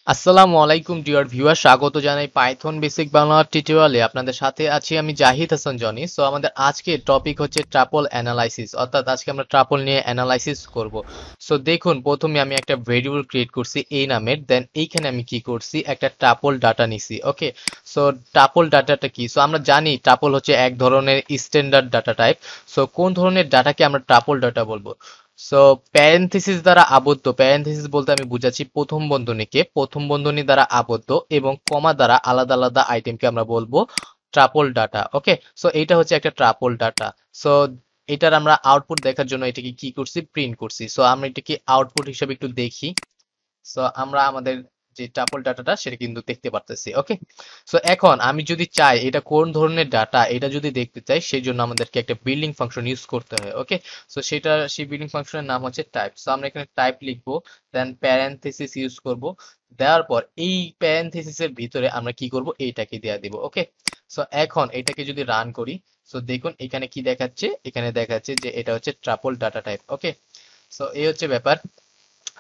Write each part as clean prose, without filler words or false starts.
আসসালামু আলাইকুম dear viewer, স্বাগত জানাই পাইথন বেসিক বাংলা টিউটোরিয়ালে। আপনাদের সাথে আছি আমি জাহিদ হাসান জনি। সো আমাদের আজকের টপিক হচ্ছে ট্রাপল অ্যানালাইসিস, অর্থাৎ আজকে আমরা ট্রাপল নিয়ে অ্যানালাইসিস করব। সো দেখুন, প্রথমে আমি একটা ভেরিয়েবল ক্রিয়েট করছি এই নামের, দেন এইখানে আমি কি করছি, একটা ট্রাপল ডাটা নিছি। ওকে, সো ট্রাপল ডাটাটা কি? সো আমরা জানি ট্রাপল হচ্ছে এক ধরনের স্ট্যান্ডার্ড ডাটা টাইপ। সো কোন ধরনের ডাটাকে আমরা ট্রাপল ডাটা বলবো? সো প্যারেনথেসিস দ্বারা আবদ্ধ, প্যারেনথেসিস বলতে আমি বুঝাচ্ছি প্রথম বন্ধনীকে, প্রথম বন্ধনী দ্বারা আবদ্ধ এবং কমা দ্বারা আলাদা আলাদা আইটেমকে আমরা বলবো ট্রাপল ডাটা। ওকে, সো এইটা হচ্ছে একটা ট্রাপল ডাটা। সো এটার আমরা আউটপুট দেখার জন্য এটাকে কি করছি, প্রিন্ট করছি। সো আমরা এটাকে আউটপুট হিসেবে একটু দেখি। সো আমরা আমাদের যে টাপল ডাটাটা সেটা কিন্তু দেখতে পারতেছি। ওকে, সো এখন আমি যদি চাই এটা কোন ধরনের ডাটা, এটা যদি দেখতে চাই, সেই জন্য আমাদেরকে একটা বিল্ডিং ফাংশন ইউজ করতে হয়। ওকে, সো সেই বিল্ডিং ফাংশনের নাম হচ্ছে টাইপ। সো আমরা এখানে টাইপ লিখবো, দেন প্যারেনথেসিস ইউজ করব। দেওয়ার পর এই প্যারেনথেসিসের ভিতরে আমরা কি করব, এইটাকে দেয়া দিব। ওকে, সো এখন এটাকে যদি রান করি, সো দেখুন এখানে কি দেখাচ্ছে, এখানে দেখাচ্ছে যে এটা হচ্ছে ট্রাপল ডাটা টাইপ। ওকে, সো এই হচ্ছে ব্যাপার।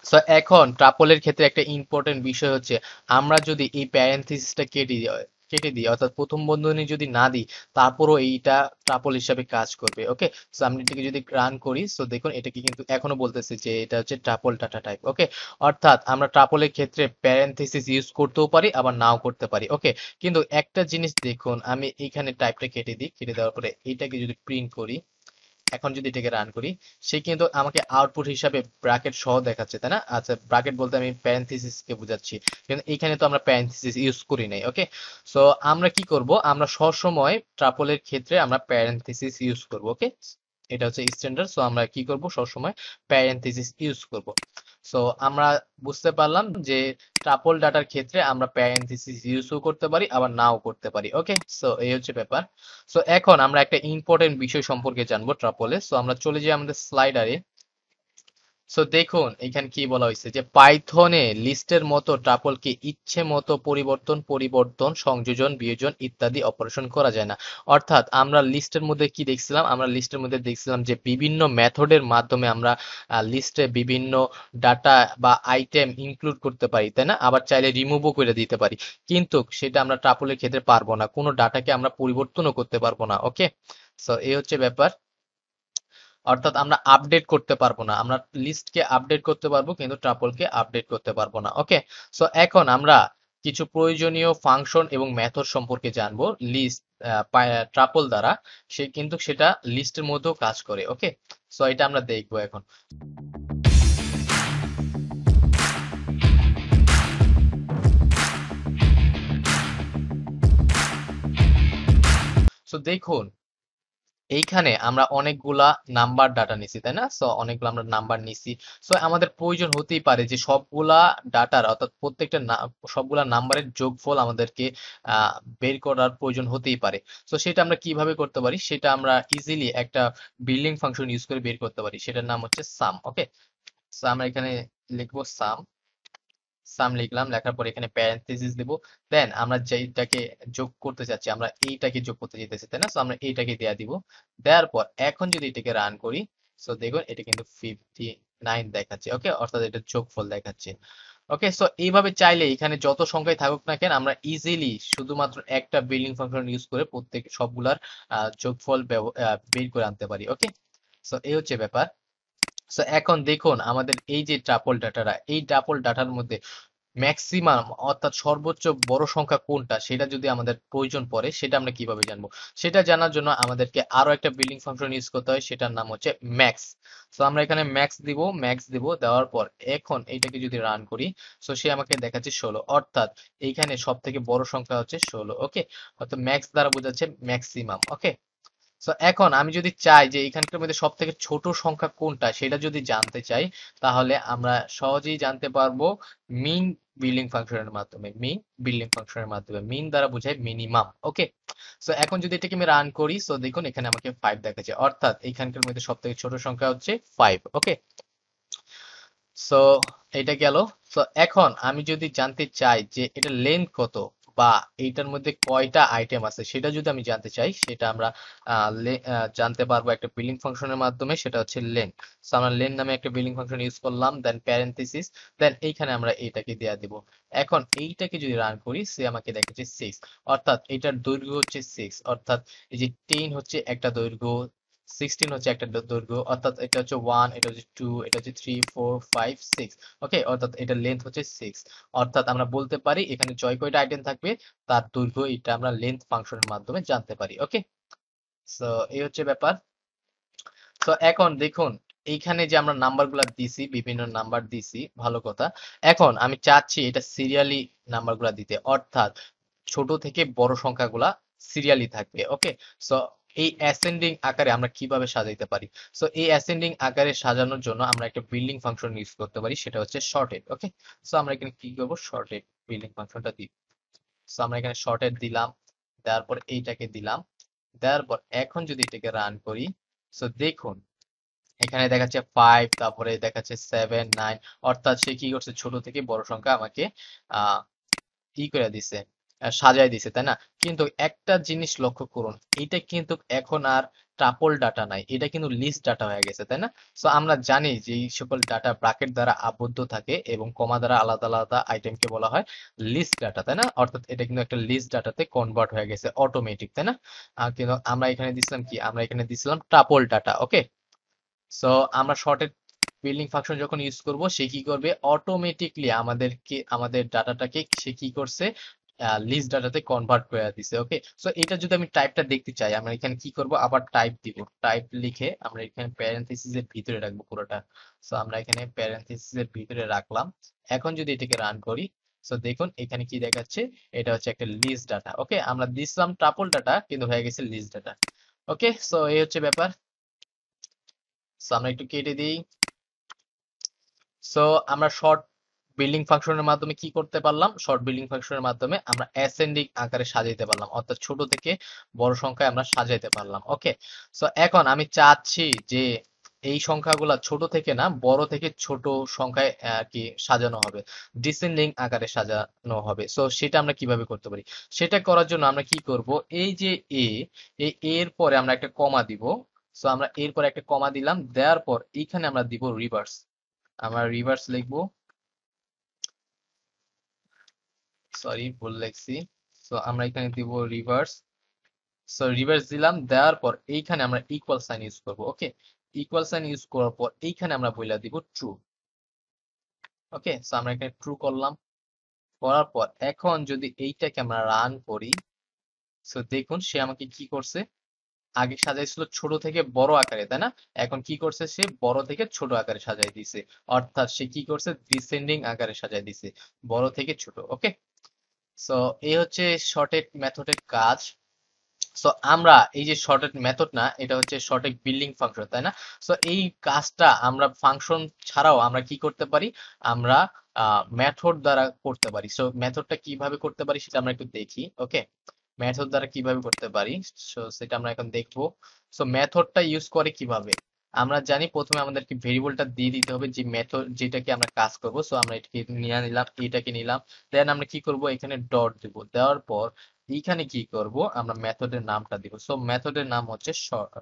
সো এখন ট্রাপলের ক্ষেত্রে একটা ইম্পর্টেন্ট বিষয় হচ্ছে, আমরা যদি এই প্যারেনথেসিসটা কেটে দিই, অর্থাৎ প্রথম বন্ধনী যদি না দিই, তারপরও এইটা ট্রাপল হিসাবে কাজ করবে। ওকে, সো আমি এটাকে যদি রান করি, সো দেখুন এটাকে কিন্তু এখনো বলতেছে যে এটা হচ্ছে ট্রাপল ডাটা টাইপ। ওকে, অর্থাৎ আমরা ট্রাপলের ক্ষেত্রে প্যারেনথেসিস ইউজ করতেও পারি, আবার নাও করতে পারি। ওকে, কিন্তু একটা জিনিস দেখুন, আমি এখানে টাইপটা কেটে দিই, কেটে দেওয়ার পরে এইটাকে যদি প্রিন্ট করি, এখন যদি এটাকে রান করি, সে কিন্তু আমাকে আউটপুট হিসাবে ব্র্যাকেট সহ দেখাচ্ছে, তাই না? আচ্ছা, ব্র্যাকেট বলতে আমি প্যারেনথেসিস কে বোঝাচ্ছি, কিন্তু এখানে তো আমরা প্যারেনথেসিস ইউজ করি নাই। ওকে, সো আমরা কি করব, আমরা সব সময় ট্রাপলের ক্ষেত্রে আমরা প্যারেনথেসিস ইউজ করব। ওকে, এটা হচ্ছে স্ট্যান্ডার্ড। সো আমরা কি করব, সবসময় প্যারেনথেসিস ইউজ করব। সো আমরা বুঝতে পারলাম যে ট্রাপল ডাটার ক্ষেত্রে আমরা প্যারেনথেসিস ইউজও করতে পারি, আবার নাও করতে পারি। ওকে, সো এই হচ্ছে ব্যাপার। সো এখন আমরা একটা ইম্পর্টেন্ট বিষয় সম্পর্কে জানবো ট্রাপলে। সো আমরা চলে যাই আমাদের স্লাইডারে। সো দেখুন এখানে কি বলা হয়েছে, যে পাইথনে লিস্টের মতো ট্রাপলকে ইচ্ছে মতো পরিবর্তন, সংযোজন, বিয়োজন ইত্যাদি অপারেশন করা যায় না। অর্থাৎ আমরা লিস্টের মধ্যে কি দেখছিলাম, আমরা লিস্টের মধ্যে দেখছিলাম যে বিভিন্ন মেথডের মাধ্যমে আমরা লিস্টে বিভিন্ন ডাটা বা আইটেম ইনক্লুড করতে পারি, তাই না? আবার চাইলে রিমুভও করে দিতে পারি, কিন্তু সেটা আমরা ট্রাপলের ক্ষেত্রে পারবো না, কোনো ডাটাকে আমরা পরিবর্তনও করতে পারবো না। ওকে, সো এই হচ্ছে ব্যাপার। অর্থাৎ আমরা আপডেট করতে পারবো না, আমরা লিস্টকে আপডেট করতে পারবো কিন্তু ট্রাপলকে আপডেট করতে পারবো না। ওকে, সো এখন আমরা কিছু প্রয়োজনীয় ফাংশন এবং মেথড সম্পর্কে জানবো লিস্ট ট্রাপল দ্বারা। সে কিন্তু সেটা লিস্টের মধ্যেও কাজ করে। ওকে, সো এটা আমরা দেখবো এখন। সো দেখুন এইখানে আমরা অনেকগুলা নাম্বার ডাটা নিছি, তাই না? সো অনেকগুলো আমরা নাম্বার নিছি। সো আমাদের প্রয়োজন হতেই পারে যে সবগুলা ডাটার, অর্থাৎ প্রত্যেকটা সবগুলা নাম্বারের যোগফল আমাদেরকে আহ, বের করার প্রয়োজন হতেই পারে। সো সেটা আমরা কিভাবে করতে পারি, সেটা আমরা ইজিলি একটা বিল্ডিং ফাংশন ইউজ করে বের করতে পারি, সেটার নাম হচ্ছে সাম। ওকে, সো আমরা এখানে লিখবো সাম। সাম লিখলাম, লেখার পর এখানে প্যারেনথেসিস দেব। দেন আমরা যেটাকে যোগ করতে চাচ্ছি, আমরা এইটাকে যোগ করতে চাইতেছি, তাই না? সো আমরা এইটাকে দেয়া দিব। দেওয়ার পর এখন যদি এটাকে রান করি, সো দেখুন এটা কিন্তু 59 দেখাচ্ছে। ওকে, অর্থাৎ এটা যোগফল দেখাচ্ছে। ওকে, সো এইভাবে চাইলে এখানে যত সংখ্যায় থাকুক না কেন, আমরা ইজিলি শুধুমাত্র একটা বিল্ডিং ফাংশন ইউজ করে প্রত্যেক সবগুলার যোগফল বের করে আনতে পারি। ওকে, সো এই হচ্ছে ব্যাপার। সো এখন দেখুন আমাদের এই যে ট্রাপল ডাটাটা, এই ট্রাপল ডাটার মধ্যে ম্যাক্সিমাম, অর্থাৎ সর্বোচ্চ বড় সংখ্যা কোনটা, সেটা যদি আমাদের প্রয়োজন পড়ে, সেটা আমরা কিভাবে জানবো? সেটা জানার জন্য আমাদেরকে আরো একটা বিল্ডিং ফাংশন ইউজ করতে হয়, সেটার নাম হচ্ছে ম্যাক্স। সো আমরা এখানে ম্যাক্স দিব, দেওয়ার পর এখন এইটাকে যদি রান করি, সো সে আমাকে দেখাচ্ছে 16, অর্থাৎ এইখানে সব থেকে বড় সংখ্যা হচ্ছে 16। ওকে, অর্থাৎ ম্যাক্স দ্বারা বোঝাচ্ছে ম্যাক্সিমাম। ওকে, সো এখন আমি যদি চাই যে এখানকার মধ্যে সব থেকে ছোট সংখ্যা কোনটা, সেটা যদি জানতে চাই, তাহলে আমরা সহজেই জানতে পারবো মিন বিল্ডিং ফাংশনের মাধ্যমে। মিন দ্বারা বোঝায় মিনিমাম। ওকে, সো এখন যদি এটাকে আমি রান করি, সো দেখুন এখানে আমাকে 5 দেখাচ্ছে, অর্থাৎ এখানকার মধ্যে সব থেকে ছোট সংখ্যা হচ্ছে 5। ওকে, সো এটা গেল। সো এখন আমি যদি জানতে চাই যে এটা লেন্থ কত, বা এইটার মধ্যে কয়টা আইটেম আছে সেটা যদি আমি জানতে চাই, সেটা আমরা জানতে পারবো একটা বিলিং ফাংশনের মাধ্যমে, সেটা হচ্ছে লেন। সো আমরা লেন নামে একটা বিলিং ফাংশন ইউজ করলাম, দেন প্যারেন্থেসিস, দেন এইখানে আমরা এইটাকে দেয়া দিব। এখন এইটাকে যদি রান করি, সে আমাকে দেখাচ্ছে 6, অর্থাৎ এটার দৈর্ঘ্য হচ্ছে 6, অর্থাৎ এই যে 10 হচ্ছে একটা দৈর্ঘ্য, 16 হচ্ছে একটা দৈর্ঘ্য, অর্থাৎ এটা হচ্ছে 1, এটা হচ্ছে 2, এটা হচ্ছে 3, 4, 5, 6। ওকে, অর্থাৎ এটা লেন্থ হচ্ছে 6। অর্থাৎ আমরা বলতে পারি এখানে জয় কয়টা আইটেম থাকবে, তার দৈর্ঘ্য এটা আমরা লেন্থ ফাংশনের মাধ্যমে জানতে পারি। ওকে, সো এই হচ্ছে ব্যাপার। তো এখন দেখুন, এইখানে যে আমরা নাম্বারগুলো দিছি, বিভিন্ন নাম্বার দিছি, ভালো কথা। এখন আমি চাচ্ছি এটা সিরিয়ালি নাম্বারগুলো দিতে, অর্থাৎ ছোট থেকে বড় সংখ্যাগুলা সিরিয়ালি থাকবে। ওকে, সো এই অ্যাসেন্ডিং আকারে আমরা কিভাবে সাজাইতে পারি? সো এই অ্যাসেন্ডিং আকারে সাজানোর জন্য আমরা একটা বিল্ডিং ফাংশন ইউজ করতে পারি, সেটা হচ্ছে শর্টেড। ওকে, সো আমরা এখানে কি করব, শর্টেড বিল্ডিং ফাংশনটা দিই। সো আমরা এখানে শর্টেড দিলাম, দেওয়ার পর এইটাকে দিলাম, দেওয়ার পর এখন যদি এটাকে রান করি, সো দেখুন এখানে দেখাচ্ছে 5, তারপরে দেখাচ্ছে 7, 9, অর্থাৎ সে কি করছে, ছোট থেকে বড় সংখ্যা আমাকে আহ ই করে দিছে, সাজায় দিছে, তাই না? কিন্তু একটা জিনিস লক্ষ্য করুন, এটা কিন্তু এখন আর ট্রাপল ডাটা নাই, এটা কিন্তু লিস্ট ডাটা হয়ে গেছে, তাই না? সো আমরা জানি যে এই সকল ডাটা ব্র্যাকেট দ্বারা আবদ্ধ থাকে এবং কমা দ্বারা আলাদা আলাদা আইটেমকে বলা হয় লিস্ট ডাটা, তাই না? অর্থাৎ এটা কিন্তু একটা লিস্ট ডাটাতে কনভার্ট হয়ে গেছে অটোমেটিক, তাই না? কিন্তু আমরা এখানে দিছিলাম কি, আমরা এখানে দিছিলাম ট্রাপল ডাটা। ওকে, সো আমরা শর্টেড বিল্ডিং ফাংশন যখন ইউজ করব, সে কি করবে, অটোমেটিকলি আমাদের ডাটাটাকে সে কি করছে, লিস্ট ডাটাতে কনভার্ট করে দিছে। ওকে, সো এটা যদি আমি টাইপটা দেখতে চাই, আমরা এখানে কি করব, আবার টাইপ দিব, টাইপ লিখে আমরা এখানে প্যারেনথেসিস এর ভিতরে রাখবো পুরোটা। সো আমরা এখানে প্যারেনথেসিস এর ভিতরে রাখলাম। এখন যদি এটাকে রান করি, সো দেখুন এখানে কি দেখাচ্ছে, এটা হচ্ছে একটা লিস্ট ডাটা। ওকে, আমরা দিছিলাম ট্রাপল ডাটা, কিন্তু হয়ে গেছে লিস্ট ডাটা। ওকে, সো এই হচ্ছে ব্যাপার। সো আমরা একটু কেটে দিই। সো আমরা শর্ট বিল্ডিং ফাংশনের মাধ্যমে কি করতে পারলাম, শর্ট বিল্ডিং ফাংশনের মাধ্যমে আমরা অ্যাসেন্ডিং আকারে সাজাইতে পারলাম, অর্থাৎ ছোট থেকে বড় সংখ্যায় আমরা সাজাইতে পারলাম। ওকে, সো এখন আমি চাচ্ছি যে এই সংখ্যাগুলা ছোট থেকে না, বড় থেকে ছোট সংখ্যায় আর কি সাজানো হবে, ডিসেন্ডিং আকারে সাজানো হবে। সো সেটা আমরা কিভাবে করতে পারি? সেটা করার জন্য আমরা কি করব, এই যে এ, এই এর পরে আমরা একটা কমা দিব। সো আমরা এর পরে একটা কমা দিলাম, দেওয়ার পর এইখানে আমরা দিব রিভার্স। আমরা রিভার্স লিখবো, সরি ভুল লিখছি। সো আমরা এখানে দিব রিভার্স। সো রিভার্স দিলাম, দেওয়ার পর এইখানে আমরা ইকুয়াল সাইন ইউজ করব। ওকে, ইকুয়াল সাইন ইউজ করার পর এইখানে আমরা বইলা দিব ট্রু। ওকে, সো আমরা এখানে ট্রু করলাম, করার পর এখন যদি এইটাকে আমরা রান করি, সো দেখুন সে আমাকে কি করছে, আগে সাজাইছিল ছোট থেকে বড় আকারে, তাই না? এখন কি করছে, সে বড় থেকে ছোট আকারে সাজাই দিছে, অর্থাৎ সে কি করছে, ডিসেন্ডিং আকারে সাজাই দিছে, বড় থেকে ছোট। ওকে, সো এই হচ্ছে শর্টেড মেথডের কাজ। সো আমরা এই যে শর্টেড মেথড না, এটা হচ্ছে শর্টেড বিল্ডিং ফাংশন, তাই না? সো এই কাজটা আমরা ফাংশন ছাড়াও আমরা কি করতে পারি, আমরা মেথড দ্বারা করতে পারি। সো মেথডটা কিভাবে করতে পারি সেটা আমরা একটু দেখি। ওকে, মেথড দ্বারা কিভাবে করতে পারি, সো সেটা আমরা এখন দেখবো। সো মেথডটা ইউজ করে কিভাবে, আমরা জানি প্রথমে আমাদেরকে ভেরিয়েবলটা দিয়ে দিতে হবে যে মেথড যেটাকে আমরা কাজ করব। সো আমরা এটাকে নিয়ে নিলাম, এটাকে নিলাম, দেন আমরা কি করব, এখানে ডট দেব, দেওয়ার পর এইখানে কি করব, আমরা মেথডের নামটা দিব। সো মেথডের নাম হচ্ছে শর্ট।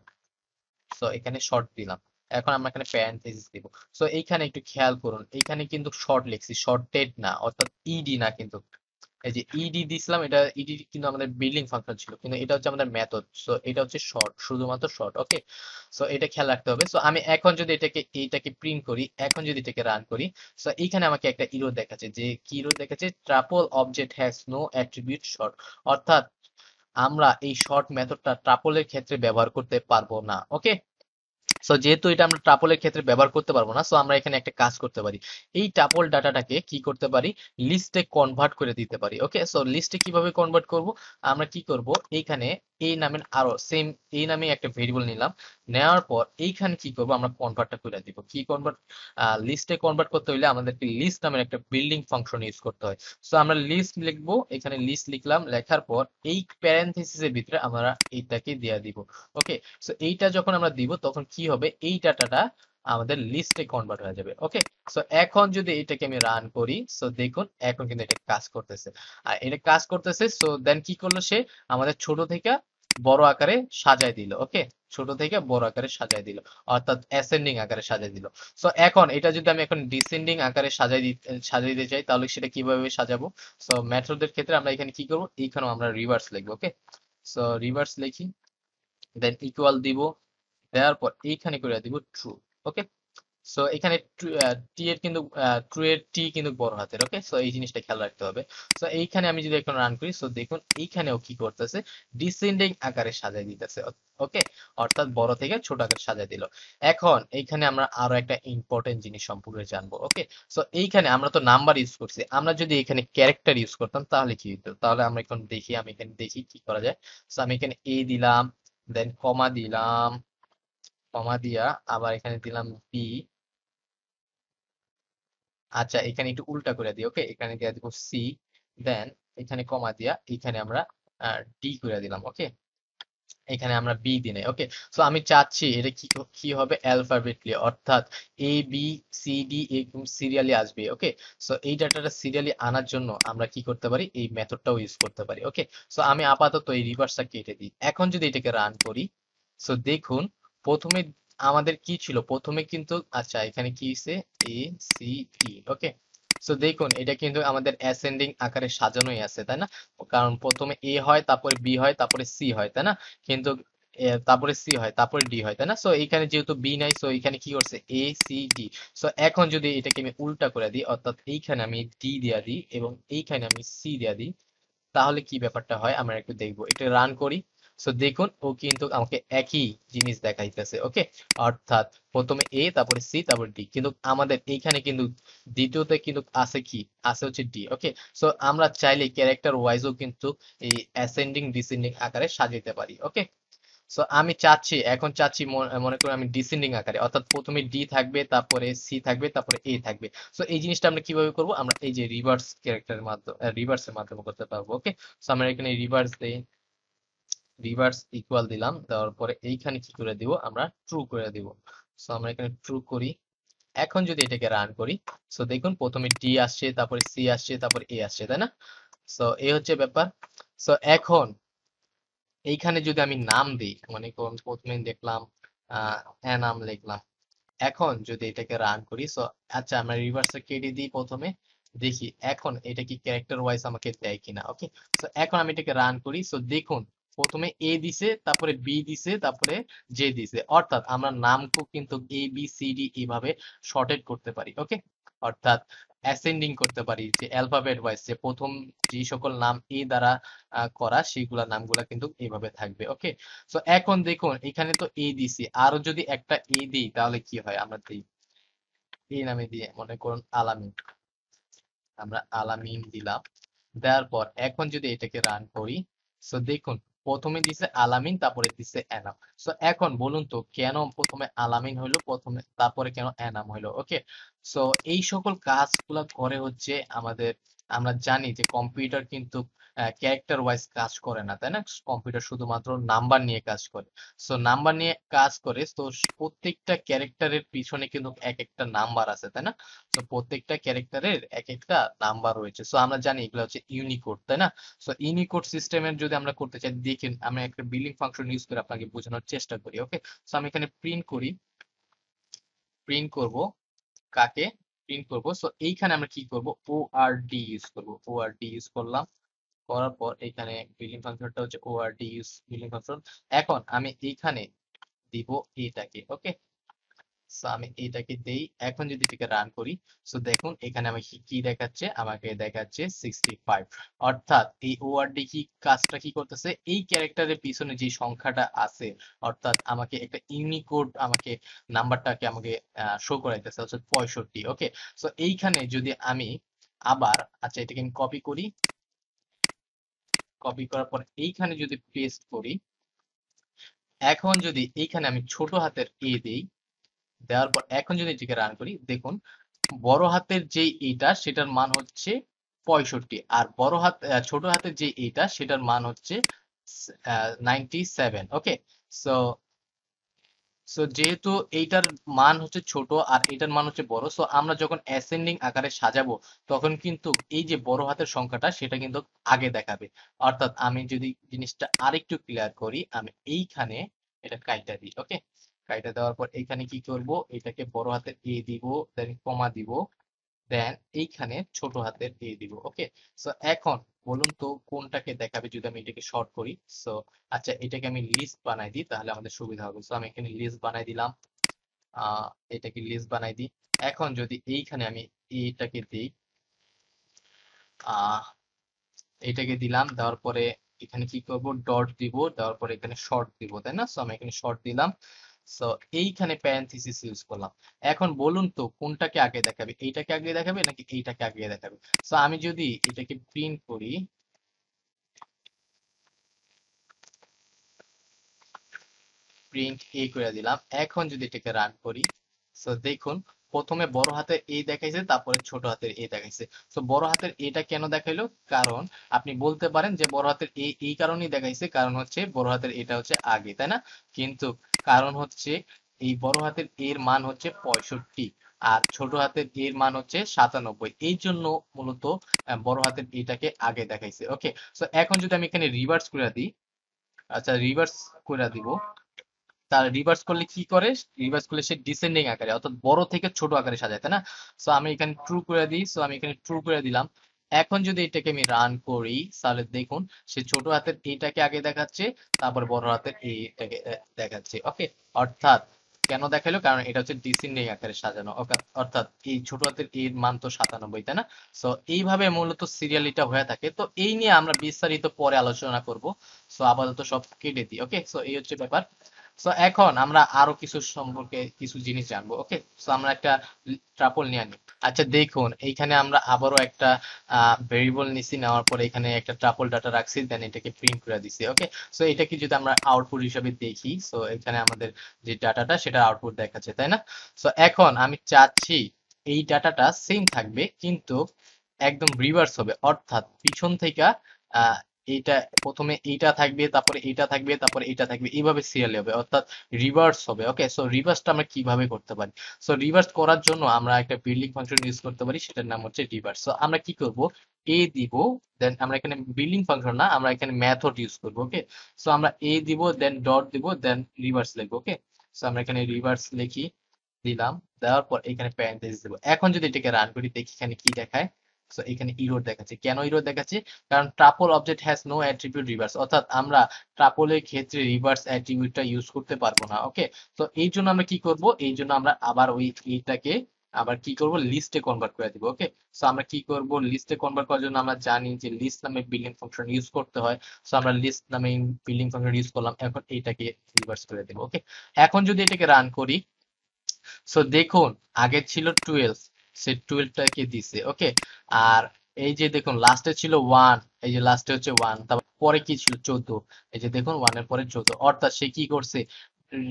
সো এখানে শর্ট দিলাম, এখন আমরা এখানে প্যারেনথেসিস দিব। সো এইখানে একটু খেয়াল করুন, এইখানে কিন্তু শর্ট লিখছি, শর্টেড না, অর্থাৎ ইডি না কিন্তু। এই যে ইডি দিছিলাম, এটা ইডি কিন্তু আমাদের বিল্ডিং ফাংশন ছিল, কিন্তু এটা হচ্ছে আমাদের মেথড। সো এটা হচ্ছে শর্ট, শুধুমাত্র শর্ট। ওকে, সো এটা খেয়াল রাখতে হবে। সো আমি এখন যদি এইটাকে প্রিন্ট করি, এখন যদি এটাকে রান করি, সো এইখানে আমাকে একটা ইরর দেখাচ্ছে, যে কি ইরর দেখাচ্ছে, tuple object has no attribute sort, অর্থাৎ আমরা এই শর্ট মেথডটা ট্রাপলের ক্ষেত্রে ব্যবহার করতে পারবো না। ওকে, সো যেহেতু এটা আমরা টাপলের ক্ষেত্রে ব্যবহার করতে পারবো না, সো আমরা এখানে একটা কাজ করতে পারি, এই টাপল ডাটাটাকে কি করতে পারি, লিস্টে কনভার্ট করে দিতে পারি। ওকে, সো লিস্টে কিভাবে কনভার্ট করব, আমরা কি করব, এইখানে এই নামের আরো সেম এই নামে একটা ভেরিয়েবল নিলাম, নেওয়ার পর এইখানে কি করব, আমরা কনভার্টটা করে দিব। কি কনভার্ট, লিস্টে কনভার্ট করতে হলে আমাদেরকে লিস্ট নামের একটা বিল্ডিং ফাংশন ইউজ করতে হয়। সো আমরা লিস্ট লিখবো, এখানে লিস্ট লিখলাম, লেখার পর এই প্যারেনথেসিসের ভিতরে আমরা এইটাকে দিয়ে দিব। ওকে, সো এইটা যখন আমরা দিব তখন কি হবে, এই ডাটাটা আমাদের লিস্টে কনভার্ট হয়ে যাবে। ওকে, সো এখন যদি এটাকে আমি রান করি, সো দেখুন এখন কিন্তু এটা কাজ করতেছে। আর এটা কাজ করতেছে, সো দেন কি করলো সে আমাদের ছোট থেকে বড় আকারে সাজায় দিল। ওকে, ছোট থেকে বড় আকারে সাজায় দিল, অর্থাৎ অ্যাসেন্ডিং আকারে সাজায় দিল। সো এখন এটা যদি আমি এখন ডিসেন্ডিং আকারে সাজাই দিতে চাই, তাহলে সেটা কিভাবে সাজাবো? সো মেথডের ক্ষেত্রে আমরা এখানে কি করবো, এইখানেও আমরা রিভার্স লিখবো। ওকে, সো রিভার্স লিখি, দেন ইকুয়াল দিব, দেওয়ার পর এইখানে করে দিব ট্রু। ওকে, সো এখানে টি এর কিন্তু ট্রু এর টি কিন্তু বড় হাতের। ওকে, সো এই জিনিসটা খেয়াল রাখতে হবে। সো এইখানে আমি যদি এখন রান করি, সো দেখুন এইখানেও কি করতেছে, ডিসেন্ডিং আকারে সাজাই দিতেছে। ওকে, অর্থাৎ বড় থেকে ছোট আকারে সাজাই দিল। এখন এইখানে আমরা আরো একটা ইম্পর্টেন্ট জিনিস সম্পর্কে জানবো। ওকে, সো এইখানে আমরা তো নাম্বার ইউজ করছি, আমরা যদি এখানে ক্যারেক্টার ইউজ করতাম তাহলে কি হতো? তাহলে আমরা এখন দেখি, আমি এখানে দেখি কি করা যায়। সো আমি এখানে এ দিলাম, দেন কমা দিলাম, কমা দিয়া আবার এখানে দিলাম বি। আচ্ছা, এখানে একটু উল্টা করে দিই। ওকে, এখানে দিয়ে দিব সি, দেন এখানে কমা দিয়া এখানে আমরা ডি করে দিলাম। ওকে, এখানে আমরা বি দিই নাই। ওকে, সো আমি চাচ্ছি এটা কি কি হবে, অ্যালফাবেটলি, অর্থাৎ এ বি সি ডি এরকম সিরিয়ালি আসবে। ওকে, সো এই ডাটাটা সিরিয়ালি আনার জন্য আমরা কি করতে পারি, এই মেথডটাও ইউজ করতে পারি। ওকে, সো আমি আপাতত এই রিভার্সটা কেটে দিই। এখন যদি এটাকে রান করি, সো দেখুন প্রথমে আমাদের কি ছিল, প্রথমে কিন্তু আচ্ছা এখানে কি হইছে, A C E. Okay, so দেখুন এটা কিন্তু আমাদের অ্যাসেন্ডিং আকারে সাজানোই আছে, তাই না? কারণ প্রথমে এ হয়, তারপরে বি হয়, তারপরে সি হয়, তাই না? কিন্তু তারপরে সি হয়, তারপরে ডি হয়, তাই না? সো এখানে যেহেতু বি নাই, সো এখানে কি করছে, এ সি ডি। সো এখন যদি এটাকে আমি উল্টা করে দিই, অর্থাৎ এইখানে আমি ডি দিয়া দিই এবং এইখানে আমি সি দিয়া দিই, তাহলে কি ব্যাপারটা হয় আমরা একটু দেখবো। এটা রান করি, সো দেখুন ও কিন্তু আমাকে একই জিনিস দেখাইতেছে। ওকে, অর্থাৎ প্রথমে এ, তারপরে সি, তারপরে ডি, কিন্তু আমাদের এইখানে কিন্তু দ্বিতীয়তে কিন্তু আছে কি, আছে হচ্ছে ডি। ওকে, সো আমরা চাইলে ক্যারেক্টার ওয়াইজও কিন্তু এই অ্যাসেন্ডিং ডিসেন্ডিং আকারে সাজাইতে পারি। ওকে, সো আমি চাচ্ছি, এখন চাচ্ছি মনে করি আমি ডিসেন্ডিং আকারে, অর্থাৎ প্রথমে ডি থাকবে, তারপরে সি থাকবে, তারপরে এ থাকবে। সো এই জিনিসটা আমরা কিভাবে করব, আমরা এই যে রিভার্স ক্যারেক্টারের মাধ্যমে, রিভার্সের মাধ্যমে করতে পারবো। ওকে, সো আমরা এখানে রিভার্স দেই, রিভার্স ইকুয়াল দিলাম, দেওয়ার পরে এইখানে কি করে দিব, আমরা ট্রু করে দিব। সো আমরা এখানে ট্রু করি। এখন যদি এটাকে রান করি, সো দেখুন প্রথমে ডি আসছে, তারপরে সি আসছে, তারপরে এ আসছে, তাই না? সো এই হচ্ছে ব্যাপার। সো এখন এইখানে যদি আমি নাম দিই, মনে করুন প্রথমে দেখলাম নাম লিখলাম। এখন যদি এটাকে রান করি, সো আচ্ছা আমরা রিভার্সে কেটে দিই প্রথমে, দেখি এখন এটা কি ক্যারেক্টার ওয়াইজ আমাকে দেয় কিনা। ওকে, সো এখন আমি এটাকে রান করি, সো দেখুন প্রথমে এ দিছে, তারপরে বি দিছে, তারপরে জে দিছে, অর্থাৎ আমরা নামকেও কিন্তু এ বি সি ডি এইভাবে শর্টেড করতে পারি। ওকে, অর্থাৎ অ্যাসেন্ডিং করতে পারি, যে অ্যালফাবেট ওয়াইজ, যে প্রথম যে সকল নাম এ দ্বারা করা সেইগুলা নামগুলা কিন্তু এইভাবে থাকবে। ওকে, সো এখন দেখুন এখানে তো এ দিছি, আরো যদি একটা এ দিই তাহলে কি হয়, আমরা দিই এ নামে দিয়ে, মনে করুন আলামিন, আমরা আলামিন দিলাম। দেওয়ার পর এখন যদি এটাকে রান করি, সো দেখুন প্রথমে দিছে আলামিন, তারপরে দিছে এনাম। সো এখন বলুন তো কেন প্রথমে আলামিন হইলো, প্রথমে তারপরে কেন এনাম হইলো? ওকে, সো এই সকল কাজগুলো করে হচ্ছে আমাদের, আমরা জানি যে কম্পিউটার কিন্তু ক্যারেক্টার ওয়াইজ কাজ করে না, তাই না? কম্পিউটার শুধুমাত্র নাম্বার নিয়ে কাজ করে। সো নাম্বার নিয়ে কাজ করে, তো প্রত্যেকটা ক্যারেক্টারের পিছনে কিন্তু এক একটা নাম্বার আছে, তাই না? তো প্রত্যেকটা ক্যারেক্টারের এক একটা নাম্বার রয়েছে। সো আমরা জানি এগুলো হচ্ছে ইউনিকোড, তাই না? সো ইউনিকোড সিস্টেমের যদি আমরা করতে চাই, দেখেন আমরা একটা বিলিং ফাংশন ইউজ করে আপনাকে বোঝানোর চেষ্টা করি। ওকে, সো আমি এখানে প্রিন্ট করি, প্রিন্ট করব কাকে, প্রিন্ট করব। সো এইখানে আমরা কি করব, ও আর ডি ইউজ করব, ও আর ডি ইউজ করলাম, করার পর এখানে বিলিং ফাংশনটা হচ্ছে ও আর ডি ইউজ বিলিং ফাংশন। এখন আমি এইখানে দিব এটাকে। ওকে, সো আমি এটাকে দেই, এখন যদি এটাকে রান করি, সো দেখুন এখানে আমাকে কি কি দেখাচ্ছে, আমাকে দেখাচ্ছে 65। অর্থাৎ এই ওআরডি কি কাজটা কি করতেছে, এই ক্যারেক্টারের পিছনে যে সংখ্যাটা আছে, অর্থাৎ আমাকে একটা ইউনিকোড, আমাকে নাম্বারটাকে আমাকে শো করাইতেছে হচ্ছে 65। ওকে, সো এইখানে যদি আমি আবার, আচ্ছা এটাকে আমি কপি করি, কপি করার পর এইখানে যদি পেস্ট করি, এখন যদি এইখানে আমি ছোট হাতের এ দেই, দেওয়ার পর এখন যদি এটিকে রান করি, দেখুন বড় হাতের যে এইটা সেটার মান হচ্ছে 65, আর বড় হাত ছোট হাতের যে এইটা সেটার মান হচ্ছে 97। ওকে, সো সো যেহেতু এইটার মান হচ্ছে ছোট আর এটার মান হচ্ছে বড়, সো আমরা যখন অ্যাসেন্ডিং আকারে সাজাবো তখন কিন্তু এই যে বড় হাতের সংখ্যাটা সেটা কিন্তু আগে দেখাবে। অর্থাৎ আমি যদি জিনিসটা আরেকটু ক্লিয়ার করি, আমি এইখানে এটা কাইটা দিই। ওকে, কাইটা দেওয়ার পর এইখানে কি করব, এটাকে বড় হাতের এ দিব, দেন কমা দিব, দেন এইখানে ছোট হাতের এ দিব। ওকে, সো এখন বলুন তো কোনটাকে দেখাবে যদি আমি এটাকে শর্ট করি। সো আচ্ছা, এটাকে আমি লিস্ট বানাই দিই তাহলে আমাদের সুবিধা হবে। সো আমি এখানে লিস্ট বানাই দিলাম। আহ এটাকে লিস্ট বানাই দিই। এখন যদি এইখানে আমি এটাকে দিই, আহ এটাকে দিলাম, দেওয়ার পরে এখানে কি করব, ডট দিব, দেওয়ার পরে এখানে শর্ট দিব, তাই না? সো আমি এখানে শর্ট দিলাম। সো এইখানে প্যারেনথিসিস ইউজ করলাম। এখন বলুন তো কোনটাকে আগে দেখাবে, এইটাকে আগে দেখাবে নাকি এইটাকে আগে দেখাবে? সো আমি যদি এটাকে প্রিন্ট করি, প্রিন্ট এ করে দিলাম, এখন যদি এটাকে রান করি, সো দেখুন প্রথমে বড় হাতের এ দেখাইছে, তারপরে ছোট হাতের এ দেখাইছে। তো বড় হাতের এটা কেন দেখাইলো, কারণ আপনি বলতে পারেন যে বড় হাতের এ এই কারণেই দেখাইছে, কারণ হচ্ছে বড় হাতের এটা হচ্ছে আগে, তাই না? কিন্তু কারণ হচ্ছে এই বড় হাতের এর মান হচ্ছে 65 আর ছোট হাতের এর মান হচ্ছে 97, এই জন্য মূলত বড় হাতের এটাকে আগে দেখাইছে। ওকে, সো এখন যদি আমি এখানে রিভার্স করে দিই, আচ্ছা রিভার্স করে দিব, তার রিভার্স করলে কি করে, রিভার্স করলে সে ডিসেন্ডিং আকারে অর্থাৎ বড় থেকে ছোট আকারে সাজায়, তাই না? সো আমি এখানে ট্রু করে দিই, সো আমি এখানে ট্রু করে দিলাম। এখন যদি এটাকে আমি রান করি তাহলে দেখুন সে ছোট হাতের এইটাকে আগে দেখাচ্ছে, তারপর বড় হাতের এইটাকে দেখাচ্ছে। ওকে, অর্থাৎ কেন দেখালো, কারণ এটা হচ্ছে ডিসেন্ডিং আকারে সাজানো। অর্থাৎ এই ছোট হাতের এর মান তো 97, তাই না? সো এইভাবে মূলত সিরিয়ালিটা হয়ে থাকে। তো এই নিয়ে আমরা বিস্তারিত পরে আলোচনা করব। সো আপাতত সব কেটে দিই। ওকে, সো এই হচ্ছে ব্যাপার। সো এখন আমরা আরো কিছু সম্পর্কে কিছু জিনিস জানবো। ওকে, সো আমরা একটা ট্রাপল নিয়ে আনি। আচ্ছা দেখুন, এইখানে আমরা আবারও একটা ভেরিয়েবল নিছি, নেওয়ার পরে এখানে একটা ট্রাপল ডাটা রাখছি, দেন এটাকে প্রিন্ট করে দিছি। ওকে, সো এটাকে যদি আমরা আউটপুট হিসেবে দেখি, সো এখানে আমাদের যে ডাটাটা সেটা আউটপুট দেখাচ্ছে, তাই না? সো এখন আমি চাচ্ছি এই ডাটাটা সেম থাকবে কিন্তু একদম রিভার্স হবে, অর্থাৎ পিছন থেকে আহ এইটা প্রথমে এইটা থাকবে, তারপরে এইটা থাকবে, তারপরে এইটা থাকবে, এইভাবে সিরিয়াল হবে, অর্থাৎ রিভার্স হবে। ওকে, সো রিভার্সটা আমরা কিভাবে করতে পারি? সো রিভার্স করার জন্য আমরা একটা বিল্ডিং ফাংশন ইউজ করতে পারি, সেটার নাম হচ্ছে রিভার্স। সো আমরা কি করব, এ দিব, দেন আমরা এখানে বিল্ডিং ফাংশন না, আমরা এখানে মেথড ইউজ করব। ওকে, সো আমরা এ দিব, দেন ডট দিব, দেন রিভার্স লিখবো। ওকে, সো আমরা এখানে রিভার্স লিখি, দিলাম, দেওয়ার পর এখানে প্যারেন্থেসিস দেবো। এখন যদি এটাকে রান করি দেখি এখানে কি দেখায়। সো এখানে ইরর দেখাচ্ছে। কেন ইরর দেখাচ্ছে? কারণ tuple object has no attribute reverse, অর্থাৎ আমরা ট্রাপলের ক্ষেত্রে রিভার্স অ্যাট্রিবিউটটা ইউজ করতে পারবো না। ওকে, তো এই জন্য আমরা কি করব, এই জন্য আমরা আবার ওই এইটাকে আবার কি করব, লিস্টে কনভার্ট করে দিব। ওকে, সো আমরা কি করব, লিস্টে কনভার্ট করার জন্য আমরা জানি যে লিস্ট নামে বিল্ডিং ফাংশন ইউজ করতে হয়। সো আমরা লিস্ট নামে বিল্ডিং ফাংশন ইউজ করলাম, এখন এইটাকে রিভার্স করে দেব। ওকে, এখন যদি এটাকে রান করি, সো দেখুন আগে ছিল 12, সে 12টাকে দিছে। ওকে, আর এই যে দেখুন লাস্টে ছিল 1, এই যে লাস্টে হচ্ছে 1, তারপর পরে কি ছিল 14, এই যে দেখুন 1 এর পরে 14, অর্থাৎ সে কি করছে,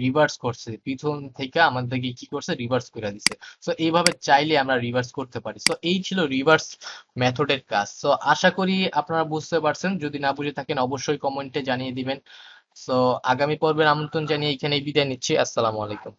রিভার্স করছে, পিছন থেকে আমাদেরকে কি করছে, রিভার্স করে দিছে। সো এইভাবে চাইলে আমরা রিভার্স করতে পারি। সো এই ছিল রিভার্স মেথডের কাজ। সো আশা করি আপনারা বুঝতে পারছেন, যদি না বুঝে থাকেন অবশ্যই কমেন্টে জানিয়ে দিবেন। সো আগামী পর্বের আমন্ত্রণ জানিয়ে এখানেই বিদায় নিচ্ছি। আসসালামু আলাইকুম।